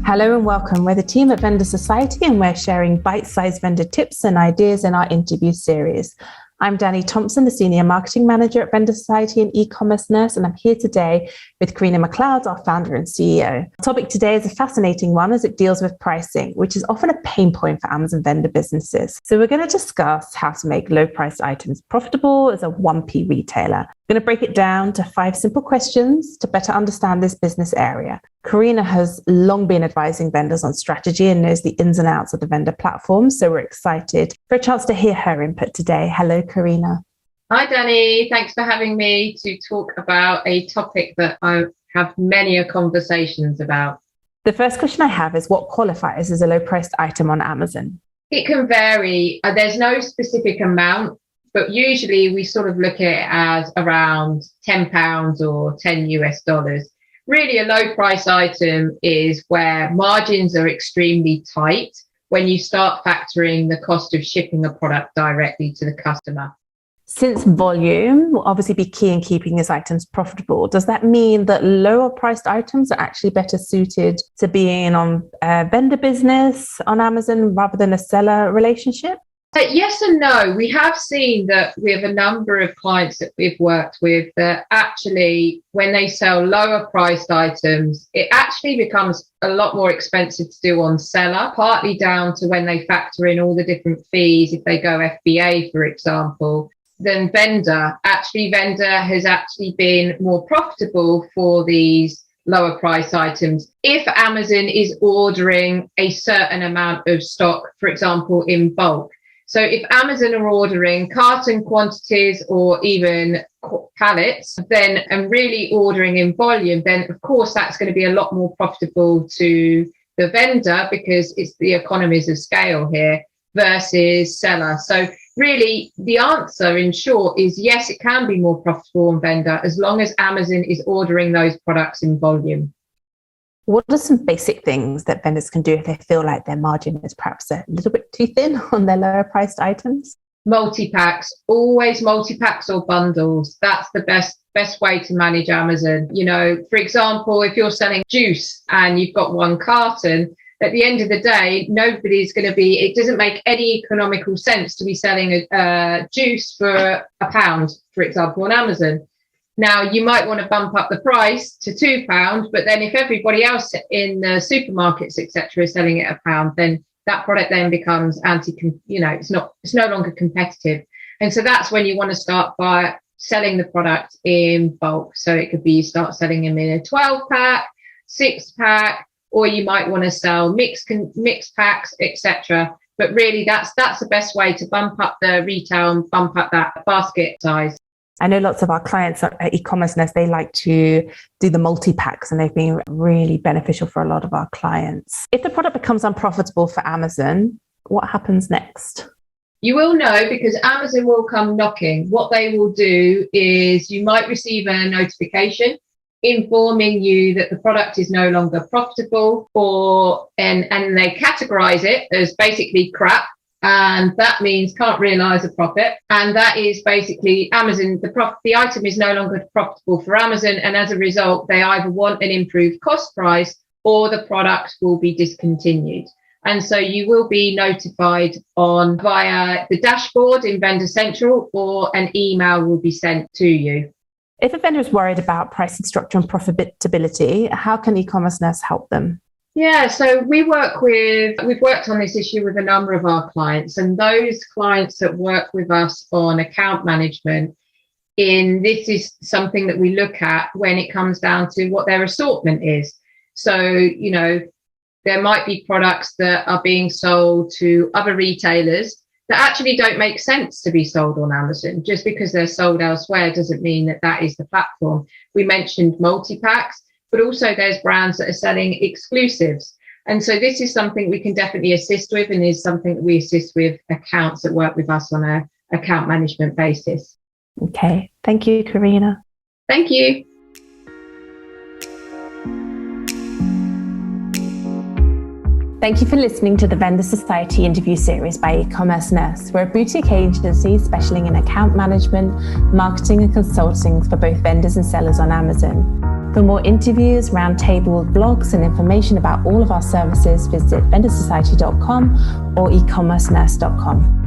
Hello and welcome. We're the team at Vendor Society and we're sharing bite-sized vendor tips and ideas in our interview series. I'm Dani Thompson, the Senior Marketing Manager at Vendor Society and Ecommerce Nurse, and I'm here today with Carina McLeod, our founder and CEO. The topic today is a fascinating one as it deals with pricing, which is often a pain point for Amazon vendor businesses. So we're going to discuss how to make low-priced items profitable as a 1P retailer. I'm going to break it down to 5 simple questions to better understand this business area. Carina has long been advising vendors on strategy and knows the ins and outs of the vendor platform, so we're excited for a chance to hear her input today. Hello, Carina. Hi, Dani. Thanks for having me to talk about a topic that I have many conversations about. The first question I have is, what qualifies as a low-priced item on Amazon? It can vary. There's no specific amount, but usually we sort of look at it as around £10 or $10 US. Really, a low price item is where margins are extremely tight when you start factoring the cost of shipping a product directly to the customer. Since volume will obviously be key in keeping these items profitable, does that mean that lower priced items are actually better suited to being on a vendor business on Amazon rather than a seller relationship? Yes and no. We have seen that we have a number of clients that we've worked with that actually, when they sell lower priced items, it actually becomes a lot more expensive to do on seller, partly down to when they factor in all the different fees, if they go FBA, for example, than vendor. Actually, vendor has actually been more profitable for these lower price items if Amazon is ordering a certain amount of stock, for example, in bulk. So if Amazon are ordering carton quantities or even pallets, then and really ordering in volume, then of course that's going to be a lot more profitable to the vendor because it's the economies of scale here versus seller. So really the answer in short is yes, it can be more profitable on vendor as long as Amazon is ordering those products in volume. What are some basic things that vendors can do if they feel like their margin is perhaps a little bit too thin on their lower priced items? Multipacks, always multipacks or bundles. That's the best way to manage Amazon. You know, for example, if you're selling juice and you've got one carton, at the end of the day, nobody's going to be, it doesn't make any economical sense to be selling a juice for £1, for example, on Amazon. Now, you might want to bump up the price to £2, but then if everybody else in the supermarkets, etc., is selling it £1, then that product then becomes it's no longer competitive. And so that's when you want to start by selling the product in bulk. So it could be you start selling them in a 12-pack, 6-pack, or you might want to sell mixed packs, etc. But really, that's the best way to bump up the retail and bump up that basket size. I know lots of our clients at Ecommerce Nurse, they like to do the multi-packs and they've been really beneficial for a lot of our clients. If the product becomes unprofitable for Amazon, what happens next? You will know because Amazon will come knocking. What they will do is you might receive a notification informing you that the product is no longer profitable and they categorize it as basically crap. And that means can't realize a profit. And that is basically Amazon, the item is no longer profitable for Amazon. And as a result, they either want an improved cost price or the product will be discontinued. And so you will be notified via the dashboard in Vendor Central, or an email will be sent to you. If a vendor is worried about pricing structure and profitability, how can Ecommerce Nurse help them? Yeah, so we've worked on this issue with a number of our clients, and those clients that work with us on account management, this is something that we look at when it comes down to what their assortment is. So, you know, there might be products that are being sold to other retailers that actually don't make sense to be sold on Amazon. Just because they're sold elsewhere doesn't mean that is the platform. We mentioned Multipacks, but also there's brands that are selling exclusives. And so this is something we can definitely assist with, and is something that we assist with accounts that work with us on an account management basis. Okay. Thank you, Carina. Thank you. Thank you for listening to the Vendor Society interview series by Ecommerce Nurse. We're a boutique agency specializing in account management, marketing and consulting for both vendors and sellers on Amazon. For more interviews, roundtable blogs, and information about all of our services, visit vendorsociety.com or ecommercenurse.com.